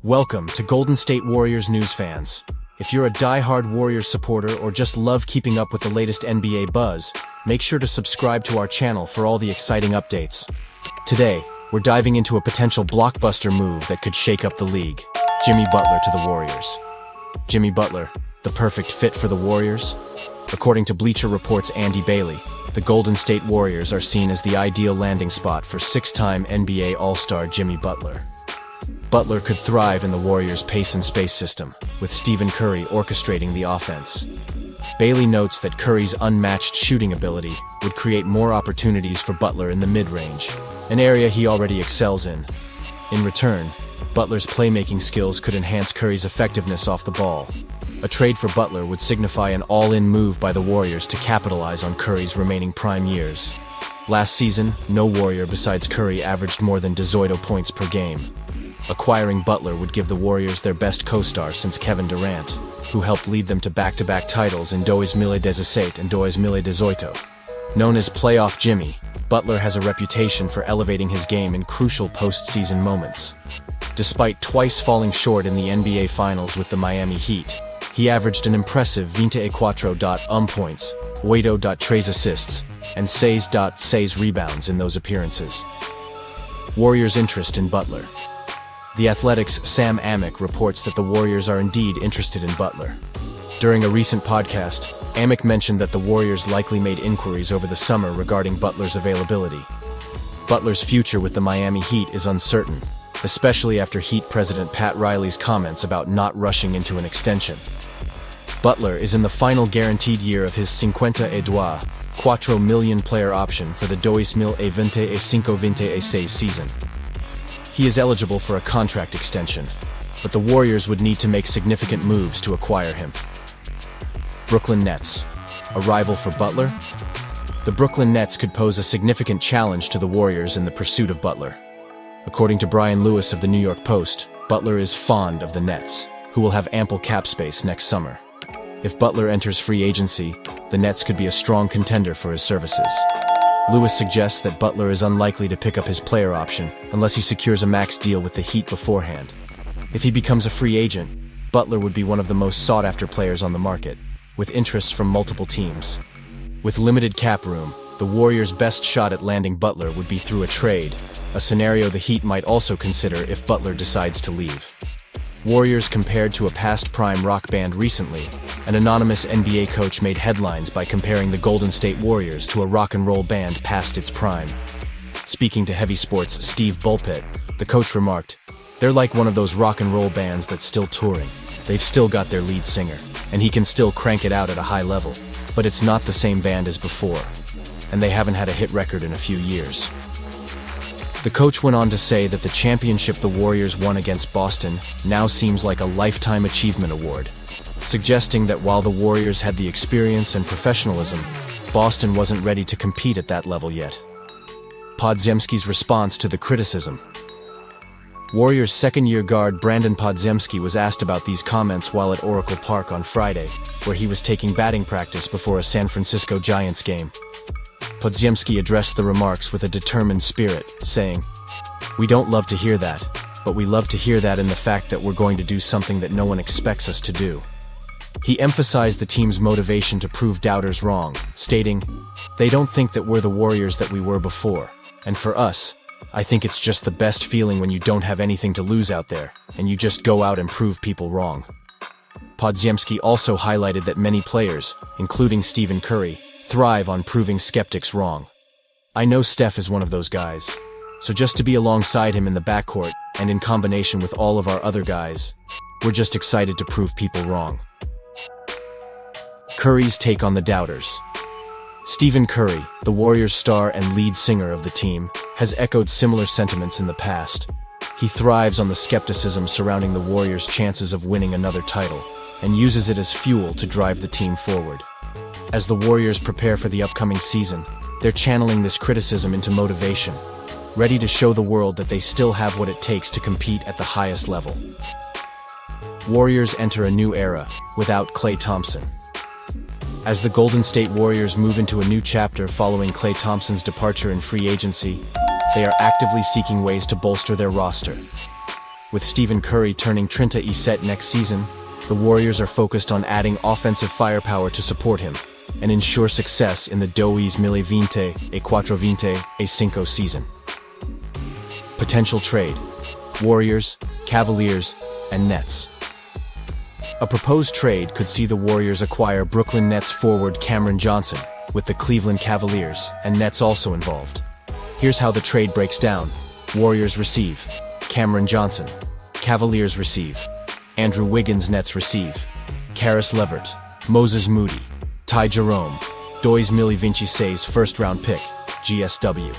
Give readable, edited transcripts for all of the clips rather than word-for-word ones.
Welcome to Golden State Warriors news fans. If you're a die-hard Warriors supporter or just love keeping up with the latest NBA buzz, make sure to subscribe to our channel for all the exciting updates. Today, we're diving into a potential blockbuster move that could shake up the league. Jimmy Butler to the Warriors. Jimmy Butler, the perfect fit for the Warriors? According to Bleacher Report's Andy Bailey, the Golden State Warriors are seen as the ideal landing spot for six-time NBA All-Star Jimmy Butler. Butler could thrive in the Warriors' pace and space system, with Stephen Curry orchestrating the offense. Bailey notes that Curry's unmatched shooting ability would create more opportunities for Butler in the mid-range, an area he already excels in. In return, Butler's playmaking skills could enhance Curry's effectiveness off the ball. A trade for Butler would signify an all-in move by the Warriors to capitalize on Curry's remaining prime years. Last season, no Warrior besides Curry averaged more than 18 points per game. Acquiring Butler would give the Warriors their best co-star since Kevin Durant, who helped lead them to back-to-back titles in 2017 and 2018. Known as Playoff Jimmy, Butler has a reputation for elevating his game in crucial postseason moments. Despite twice falling short in the NBA Finals with the Miami Heat, he averaged an impressive 24 points, 8.3 assists, and 6.6 rebounds in those appearances. Warriors' interest in Butler. The Athletic's Sam Amick reports that the Warriors are indeed interested in Butler. During a recent podcast, Amick mentioned that the Warriors likely made inquiries over the summer regarding Butler's availability. Butler's future with the Miami Heat is uncertain, especially after Heat president Pat Riley's comments about not rushing into an extension. Butler is in the final guaranteed year of his 52.4 million player option for the 2025-26 season. He is eligible for a contract extension, but the Warriors would need to make significant moves to acquire him. Brooklyn Nets, a rival for Butler? The Brooklyn Nets could pose a significant challenge to the Warriors in the pursuit of Butler. According to Brian Lewis of the New York Post, Butler is fond of the Nets, who will have ample cap space next summer. If Butler enters free agency, the Nets could be a strong contender for his services. Lewis suggests that Butler is unlikely to pick up his player option unless he secures a max deal with the Heat beforehand. If he becomes a free agent, Butler would be one of the most sought-after players on the market, with interest from multiple teams. With limited cap room, the Warriors' best shot at landing Butler would be through a trade, a scenario the Heat might also consider if Butler decides to leave. Warriors compared to a past prime rock band recently. An anonymous NBA coach made headlines by comparing the Golden State Warriors to a rock and roll band past its prime. Speaking to Heavy Sports' Steve Bulpett, the coach remarked, "They're like one of those rock and roll bands that's still touring. They've still got their lead singer, and he can still crank it out at a high level, but it's not the same band as before, and they haven't had a hit record in a few years." The coach went on to say that the championship the Warriors won against Boston now seems like a Lifetime Achievement Award, suggesting that while the Warriors had the experience and professionalism, Boston wasn't ready to compete at that level yet. Podziemski's response to the criticism. Warriors' second-year guard Brandon Podziemski was asked about these comments while at Oracle Park on Friday, where he was taking batting practice before a San Francisco Giants game. Podziemski addressed the remarks with a determined spirit, saying, "We don't love to hear that, but we love to hear that in the fact that we're going to do something that no one expects us to do." He emphasized the team's motivation to prove doubters wrong, stating, "They don't think that we're the Warriors that we were before, and for us, I think it's just the best feeling when you don't have anything to lose out there, and you just go out and prove people wrong." Podziemski also highlighted that many players, including Stephen Curry, thrive on proving skeptics wrong. "I know Steph is one of those guys, so just to be alongside him in the backcourt and in combination with all of our other guys, we're just excited to prove people wrong." Curry's take on the doubters. Stephen Curry, the Warriors' star and lead singer of the team, has echoed similar sentiments in the past. He thrives on the skepticism surrounding the Warriors' chances of winning another title, and uses it as fuel to drive the team forward. As the Warriors prepare for the upcoming season, they're channeling this criticism into motivation, ready to show the world that they still have what it takes to compete at the highest level. Warriors enter a new era without Klay Thompson. As the Golden State Warriors move into a new chapter following Klay Thompson's departure in free agency, they are actively seeking ways to bolster their roster. With Stephen Curry turning 37 next season, the Warriors are focused on adding offensive firepower to support him and ensure success in the 2024-25 season. Potential trade: Warriors, Cavaliers, and Nets. A proposed trade could see the Warriors acquire Brooklyn Nets forward Cameron Johnson, with the Cleveland Cavaliers and Nets also involved. Here's how the trade breaks down. Warriors receive Cameron Johnson. Cavaliers receive Andrew Wiggins. Nets receive Caris LeVert, Moses Moody, Ty Jerome, 2026 first-round pick, GSW.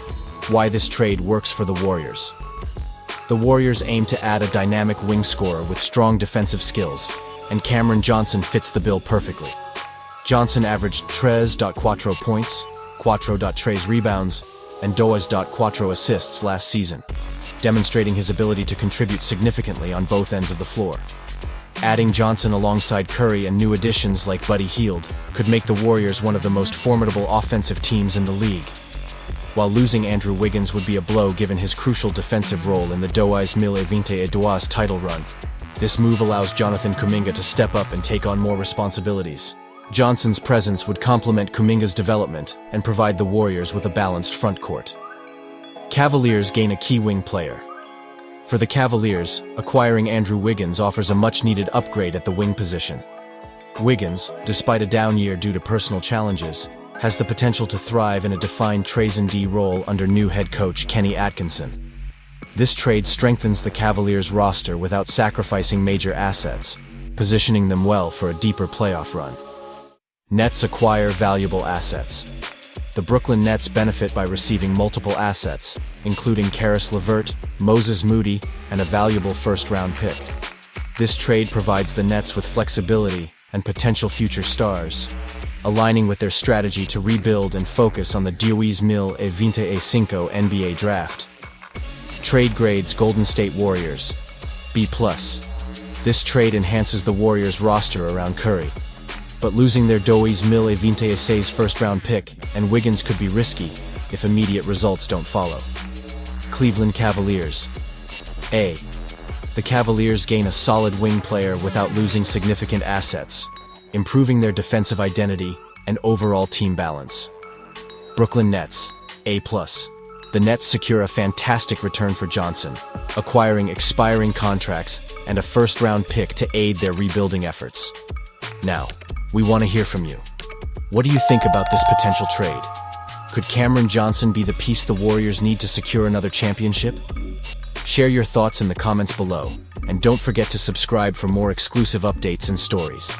Why this trade works for the Warriors. The Warriors aim to add a dynamic wing scorer with strong defensive skills, and Cameron Johnson fits the bill perfectly. Johnson averaged 3.4 points, 4.3 rebounds, and 2.4 assists last season, demonstrating his ability to contribute significantly on both ends of the floor. Adding Johnson alongside Curry and new additions like Buddy Hield could make the Warriors one of the most formidable offensive teams in the league. While losing Andrew Wiggins would be a blow given his crucial defensive role in the 2022 title run, this move allows Jonathan Kuminga to step up and take on more responsibilities. Johnson's presence would complement Kuminga's development and provide the Warriors with a balanced front court. Cavaliers gain a key wing player. For the Cavaliers, acquiring Andrew Wiggins offers a much-needed upgrade at the wing position. Wiggins, despite a down year due to personal challenges, has the potential to thrive in a defined 3-and-D role under new head coach Kenny Atkinson. This trade strengthens the Cavaliers' roster without sacrificing major assets, positioning them well for a deeper playoff run. Nets acquire valuable assets. The Brooklyn Nets benefit by receiving multiple assets, including Caris LeVert, Moses Moody, and a valuable first-round pick. This trade provides the Nets with flexibility and potential future stars, aligning with their strategy to rebuild and focus on the 2025 NBA draft. Trade grades: Golden State Warriors, B+. This trade enhances the Warriors' roster around Curry, but losing their 2026 first-round pick and Wiggins could be risky if immediate results don't follow. Cleveland Cavaliers, A. The Cavaliers gain a solid wing player without losing significant assets, improving their defensive identity and overall team balance. Brooklyn Nets, A+. The Nets secure a fantastic return for Johnson, acquiring expiring contracts and a first-round pick to aid their rebuilding efforts. Now, we want to hear from you. What do you think about this potential trade? Could Cameron Johnson be the piece the Warriors need to secure another championship? Share your thoughts in the comments below, and don't forget to subscribe for more exclusive updates and stories.